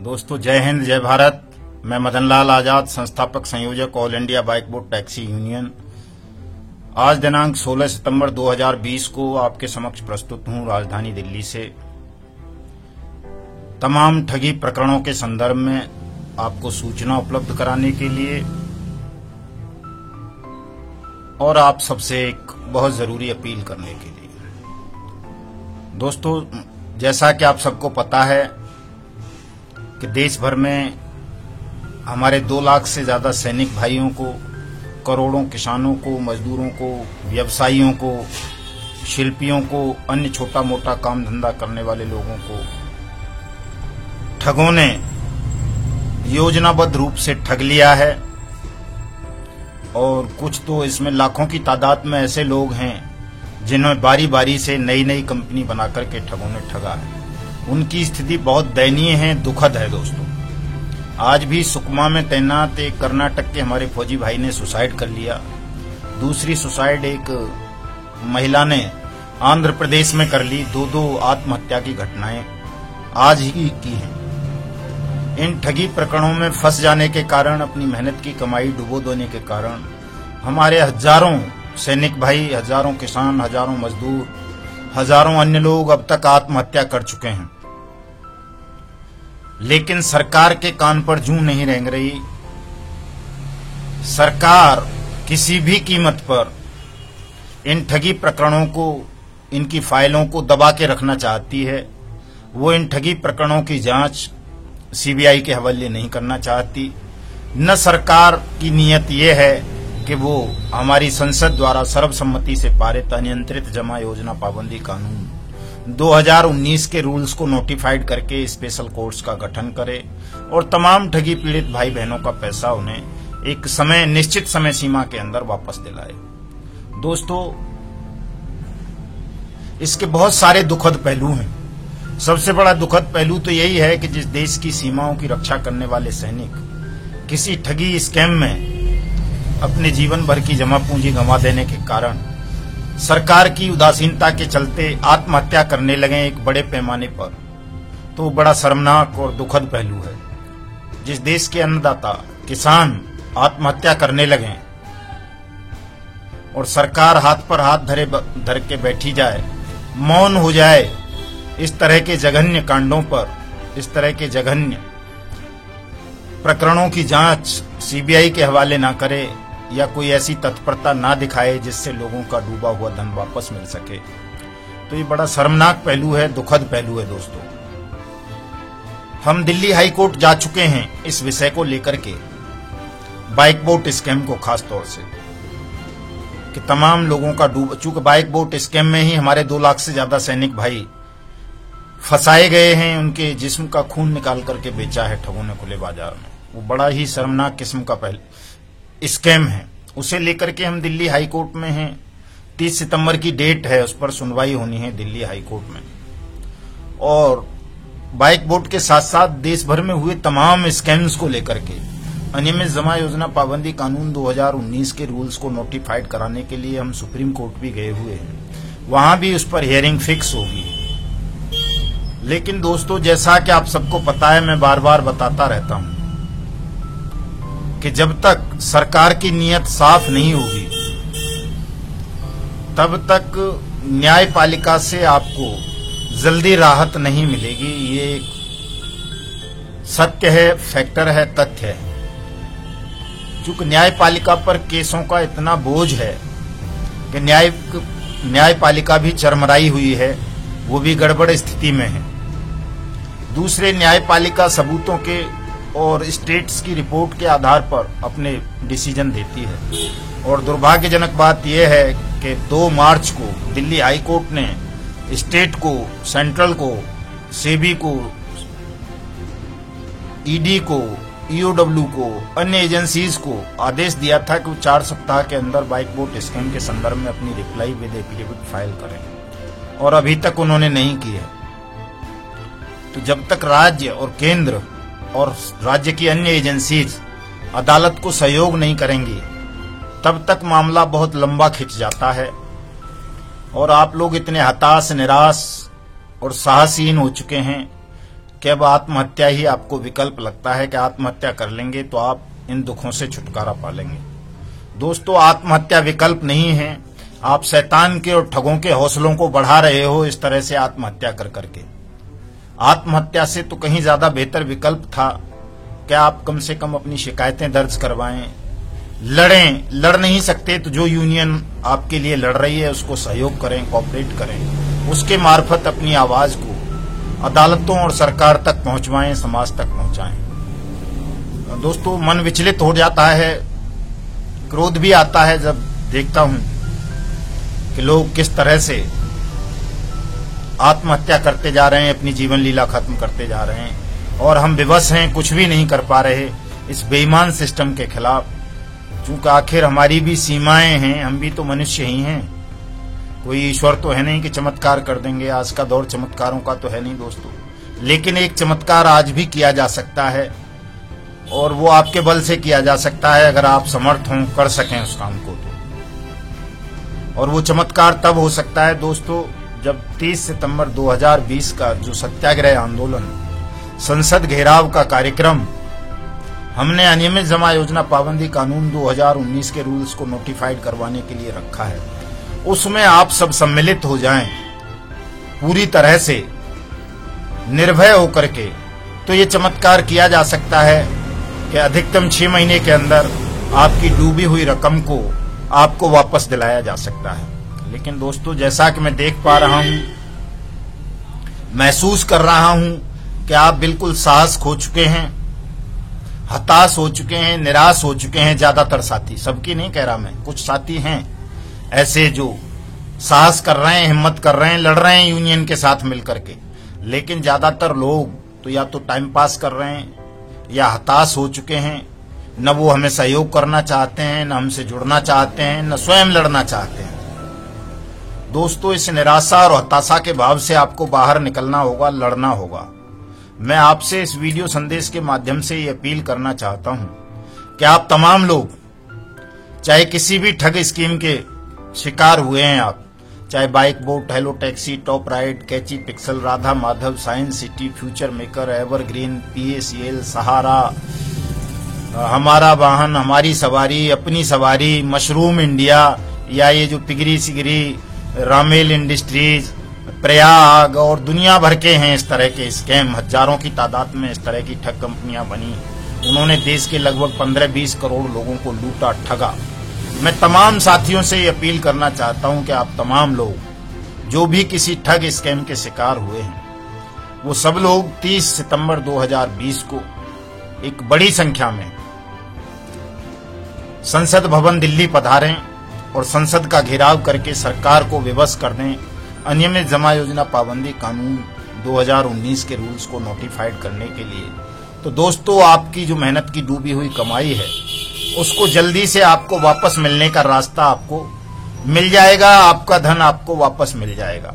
दोस्तों, जय हिंद, जय भारत। मैं मदन लाल आजाद, संस्थापक संयोजक all India bike boat taxi union. आज दिनांक 16 सितंबर 2020 को आपके समक्ष प्रस्तुत हूं राजधानी दिल्ली से। तमाम ठगी प्रकरणों के संदर्भ में आपको सूचना उपलब्ध कराने के लिए और आप सबसे एक बहुत जरूरी अपील करने के लिए। दोस्तों, जैसा कि आप सबको पता है कि देश भर में हमारे 2 लाख से ज्यादा सैनिक भाइयों को, करोड़ों किसानों को, मजदूरों को, व्यवसायियों को, शिल्पियों को, अन्य छोटा मोटा काम धंधा करने वाले लोगों को ठगों ने योजनाबद्ध रूप से ठग लिया है। और कुछ तो इसमें लाखों की तादाद में ऐसे लोग हैं जिन्हें बारी बारी से नई नई कंपनी बनाकर के ठगों ने ठगा है। उनकी स्थिति बहुत दयनीय है, दुखद है। दोस्तों, आज भी सुकमा में तैनात एक कर्नाटक के हमारे फौजी भाई ने सुसाइड कर लिया। दूसरी सुसाइड एक महिला ने आंध्र प्रदेश में कर ली। 2 आत्महत्या की घटनाएं आज ही की हैं। इन ठगी प्रकरणों में फंस जाने के कारण, अपनी मेहनत की कमाई डुबो देने के कारण हमारे हजारों सैनिक भाई, हजारों किसान, हजारों मजदूर, हजारों अन्य लोग अब तक आत्महत्या कर चुके हैं। लेकिन सरकार के कान पर जूं नहीं रेंग रही। सरकार किसी भी कीमत पर इन ठगी प्रकरणों को, इनकी फाइलों को दबा के रखना चाहती है। वो इन ठगी प्रकरणों की जांच सीबीआई के हवाले नहीं करना चाहती। न सरकार की नीयत ये है कि वो हमारी संसद द्वारा सर्वसम्मति से पारित अनियंत्रित जमा योजना पाबंदी कानून 2019 के रूल्स को नोटिफाइड करके स्पेशल कोर्ट्स का गठन करे और तमाम ठगी पीड़ित भाई बहनों का पैसा उन्हें एक निश्चित समय सीमा के अंदर वापस दिलाए। दोस्तों, इसके बहुत सारे दुखद पहलू हैं। सबसे बड़ा दुखद पहलू तो यही है कि जिस देश की सीमाओं की रक्षा करने वाले सैनिक किसी ठगी स्कैम में अपने जीवन भर की जमा पूंजी गंवा देने के कारण सरकार की उदासीनता के चलते आत्महत्या करने लगे एक बड़े पैमाने पर, तो बड़ा शर्मनाक और दुखद पहलू है। जिस देश के अन्नदाता किसान आत्महत्या करने लगे और सरकार हाथ पर हाथ धर के बैठी जाए, मौन हो जाए इस तरह के जघन्य कांडों पर, इस तरह के जघन्य प्रकरणों की जांच सीबीआई के हवाले ना करे या कोई ऐसी तत्परता ना दिखाए जिससे लोगों का डूबा हुआ धन वापस मिल सके, तो ये बड़ा शर्मनाक पहलू है, दुखद पहलू है। दोस्तों, हम दिल्ली हाई कोर्ट जा चुके हैं इस विषय को लेकर के, बाइक बोट स्कैम को खास तौर से, कि तमाम लोगों का चूंकि बाइक बोट स्कैम में ही हमारे 2 लाख से ज्यादा सैनिक भाई फंसाए गए हैं, उनके जिस्म का खून निकाल करके बेचा है ठगों ने खुले बाजार में। वो बड़ा ही शर्मनाक किस्म का स्कैम है। उसे लेकर के हम दिल्ली हाई कोर्ट में हैं। 30 सितंबर की डेट है, उस पर सुनवाई होनी है दिल्ली हाई कोर्ट में। और बाइक बोट के साथ साथ देश भर में हुए तमाम स्कैम्स को लेकर के अनियमित जमा योजना पाबंदी कानून 2019 के रूल्स को नोटिफाइड कराने के लिए हम सुप्रीम कोर्ट भी गए हुए हैं। वहां भी उस पर हियरिंग फिक्स होगी। लेकिन दोस्तों, जैसा कि आप सबको पता है, मैं बार बार बताता रहता हूं कि जब तक सरकार की नीयत साफ नहीं होगी तब तक न्यायपालिका से आपको जल्दी राहत नहीं मिलेगी। ये एक सत्य है, फैक्टर है, तथ्य है। चूंकि न्यायपालिका पर केसों का इतना बोझ है कि न्यायपालिका भी चरमराई हुई है, वो भी गड़बड़ स्थिति में है। दूसरे, न्यायपालिका सबूतों के और स्टेट्स की रिपोर्ट के आधार पर अपने डिसीजन देती है। और दुर्भाग्यजनक बात यह है कि 2 मार्च को दिल्ली हाई कोर्ट ने स्टेट को, सेंट्रल को, सेबी को, ईडी को, ईओडब्ल्यू को, अन्य एजेंसीज को आदेश दिया था कि वो 4 सप्ताह के अंदर बाइक बोट स्कैम के संदर्भ में अपनी रिप्लाई विद एफिडेविट फाइल करें, और अभी तक उन्होंने नहीं की है। तो जब तक राज्य और केंद्र और राज्य की अन्य एजेंसीज अदालत को सहयोग नहीं करेंगी, तब तक मामला बहुत लंबा खिंच जाता है और आप लोग इतने हताश, निराश और साहसहीन हो चुके हैं कि अब आत्महत्या ही आपको विकल्प लगता है कि आत्महत्या कर लेंगे तो आप इन दुखों से छुटकारा पालेंगे। दोस्तों, आत्महत्या विकल्प नहीं है। आप शैतान के और ठगों के हौसलों को बढ़ा रहे हो इस तरह से आत्महत्या कर करके। आत्महत्या से तो कहीं ज्यादा बेहतर विकल्प था कि आप कम से कम अपनी शिकायतें दर्ज करवाएं, लड़ें। लड़ नहीं सकते तो जो यूनियन आपके लिए लड़ रही है उसको सहयोग करें, कोऑपरेट करें, उसके मार्फत अपनी आवाज को अदालतों और सरकार तक पहुंचवाएं, समाज तक पहुंचाएं। दोस्तों, मन विचलित हो जाता है, क्रोध भी आता है जब देखता हूं कि लोग किस तरह से आत्महत्या करते जा रहे हैं, अपनी जीवन लीला खत्म करते जा रहे हैं और हम विवश हैं, कुछ भी नहीं कर पा रहे इस बेईमान सिस्टम के खिलाफ। चूंकि आखिर हमारी भी सीमाएं हैं, हम भी तो मनुष्य ही हैं। कोई ईश्वर तो है नहीं कि चमत्कार कर देंगे। आज का दौर चमत्कारों का तो है नहीं दोस्तों, लेकिन एक चमत्कार आज भी किया जा सकता है और वो आपके बल से किया जा सकता है अगर आप समर्थ हों, कर सकें उस काम को तो। और वो चमत्कार तब हो सकता है दोस्तों जब 30 सितंबर 2020 का जो सत्याग्रह आंदोलन, संसद घेराव का कार्यक्रम हमने अनियमित जमा योजना पाबंदी कानून 2019 के रूल्स को नोटिफाइड करवाने के लिए रखा है, उसमें आप सब सम्मिलित हो जाएं पूरी तरह से निर्भय होकर के, तो ये चमत्कार किया जा सकता है कि अधिकतम 6 महीने के अंदर आपकी डूबी हुई रकम को आपको वापस दिलाया जा सकता है। लेकिन दोस्तों, जैसा कि मैं देख पा रहा हूं, महसूस कर रहा हूं कि आप बिल्कुल साहस खो चुके हैं, हताश हो चुके हैं, निराश हो चुके हैं। ज्यादातर साथी, सबकी नहीं कह रहा मैं, कुछ साथी हैं ऐसे जो साहस कर रहे हैं, हिम्मत कर रहे हैं, लड़ रहे हैं यूनियन के साथ मिलकर के। लेकिन ज्यादातर लोग तो या तो टाइम पास कर रहे हैं या हताश हो चुके हैं। न वो हमें सहयोग करना चाहते हैं, न हमसे जुड़ना चाहते हैं, न स्वयं लड़ना चाहते हैं। दोस्तों, इस निराशा और हताशा के भाव से आपको बाहर निकलना होगा, लड़ना होगा। मैं आपसे इस वीडियो संदेश के माध्यम से ये अपील करना चाहता हूं कि आप तमाम लोग, चाहे किसी भी ठग स्कीम के शिकार हुए हैं आप, चाहे bike boat, hello taxi, top ride, catchy pixel, Radha Madhav, science city, future maker, evergreen, PACL, Sahara, हमारा वाहन, हमारी सवारी, अपनी सवारी, मशरूम इंडिया, या ये जो पिगरी सिगरी, रामेल इंडस्ट्रीज, प्रयाग और दुनिया भर के हैं इस तरह के स्कैम। हजारों की तादाद में इस तरह की ठग कंपनियां बनी, उन्होंने देश के लगभग 15-20 करोड़ लोगों को लूटा, ठगा। मैं तमाम साथियों से ये अपील करना चाहता हूं कि आप तमाम लोग जो भी किसी ठग स्कैम के शिकार हुए हैं, वो सब लोग 30 सितंबर 2020 को एक बड़ी संख्या में संसद भवन दिल्ली पधारें और संसद का घेराव करके सरकार को विवश कर दें अनियमित जमा योजना पाबंदी कानून 2019 के रूल्स को नोटिफाइड करने के लिए। तो दोस्तों, आपकी जो मेहनत की डूबी हुई कमाई है उसको जल्दी से आपको वापस मिलने का रास्ता आपको मिल जाएगा, आपका धन आपको वापस मिल जाएगा।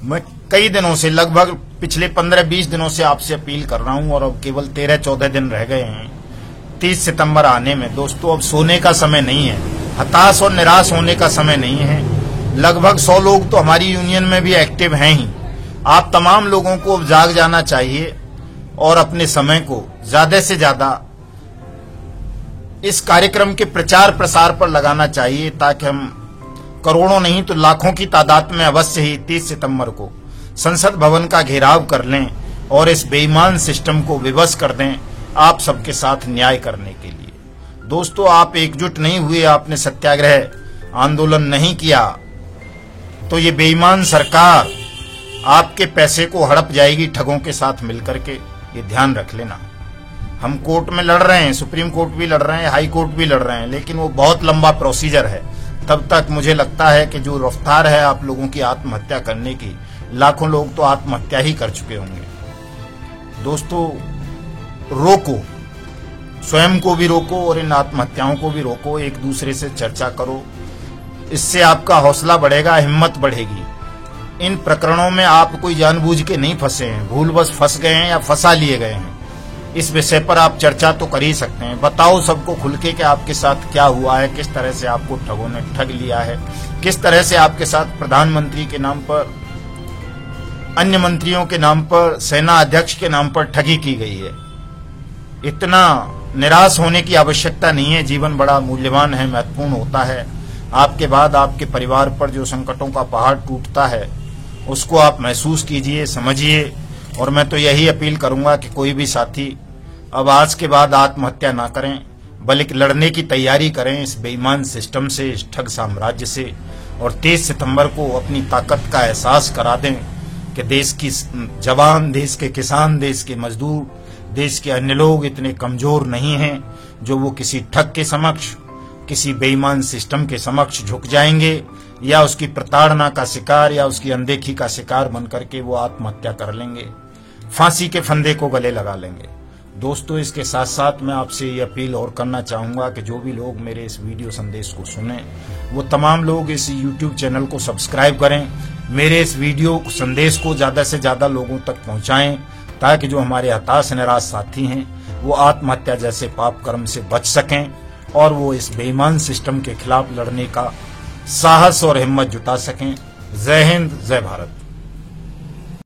मैं कई दिनों से, लगभग पिछले 15-20 दिनों से आपसे अपील कर रहा हूं और अब केवल 13-14 दिन रह गए हैं 30 सितंबर आने में। दोस्तों, अब सोने का समय नहीं है, हताश और निराश होने का समय नहीं है। लगभग 100 लोग तो हमारी यूनियन में भी एक्टिव हैं ही। आप तमाम लोगों को अब जाग जाना चाहिए और अपने समय को ज्यादा से ज्यादा इस कार्यक्रम के प्रचार प्रसार पर लगाना चाहिए, ताकि हम करोड़ों नहीं तो लाखों की तादाद में अवश्य ही 30 सितंबर को संसद भवन का घेराव कर लें और इस बेईमान सिस्टम को विवश कर दें, आप सबके साथ न्याय करने के लिए। दोस्तों, आप एकजुट नहीं हुए, आपने सत्याग्रह आंदोलन नहीं किया, तो ये बेईमान सरकार आपके पैसे को हड़प जाएगी ठगों के साथ मिलकर के, ये ध्यान रख लेना। हम कोर्ट में लड़ रहे हैं, सुप्रीम कोर्ट भी लड़ रहे हैं, हाई कोर्ट भी लड़ रहे हैं, लेकिन वो बहुत लंबा प्रोसीजर है। तब तक मुझे लगता है कि जो रफ्तार है आप लोगों की आत्महत्या करने की, लाखों लोग तो आत्महत्या ही कर चुके होंगे। दोस्तों, रोको, स्वयं को भी रोको और इन आत्महत्याओं को भी रोको। एक दूसरे से चर्चा करो, इससे आपका हौसला बढ़ेगा, हिम्मत बढ़ेगी। इन प्रकरणों में आप कोई जानबूझ के नहीं फंसे हैं, भूलवश फंस गए हैं या फंसा लिए गए हैं। इस विषय पर आप चर्चा तो कर ही सकते हैं। बताओ सबको खुल के कि आपके साथ क्या हुआ है, किस तरह से आपको ठगों ने ठग लिया है, किस तरह से आपके साथ प्रधानमंत्री के नाम पर, अन्य मंत्रियों के नाम पर, सेना अध्यक्ष के नाम पर ठगी की गई है। इतना निराश होने की आवश्यकता नहीं है। जीवन बड़ा मूल्यवान है, महत्वपूर्ण होता है। आपके बाद आपके परिवार पर जो संकटों का पहाड़ टूटता है उसको आप महसूस कीजिए, समझिए। और मैं तो यही अपील करूंगा कि कोई भी साथी अब आज के बाद आत्महत्या ना करें, बल्कि लड़ने की तैयारी करें इस बेईमान सिस्टम से, इस ठग साम्राज्य से। और 23 सितंबर को अपनी ताकत का एहसास करा दें कि देश की जवान, देश के किसान, देश के मजदूर, देश के अन्य लोग इतने कमजोर नहीं हैं जो वो किसी ठग के समक्ष, किसी बेईमान सिस्टम के समक्ष झुक जाएंगे या उसकी प्रताड़ना का शिकार या उसकी अनदेखी का शिकार बनकर के वो आत्महत्या कर लेंगे, फांसी के फंदे को गले लगा लेंगे। दोस्तों, इसके साथ साथ मैं आपसे ये अपील और करना चाहूंगा कि जो भी लोग मेरे इस वीडियो संदेश को सुने वो तमाम लोग इस YouTube चैनल को सब्सक्राइब करें, मेरे इस वीडियो संदेश को ज्यादा से ज्यादा लोगों तक पहुंचाएं, ताकि जो हमारे हताश निराश साथी हैं वो आत्महत्या जैसे पाप कर्म से बच सकें और वो इस बेईमान सिस्टम के खिलाफ लड़ने का साहस और हिम्मत जुटा सकें। जय हिंद, जय भारत।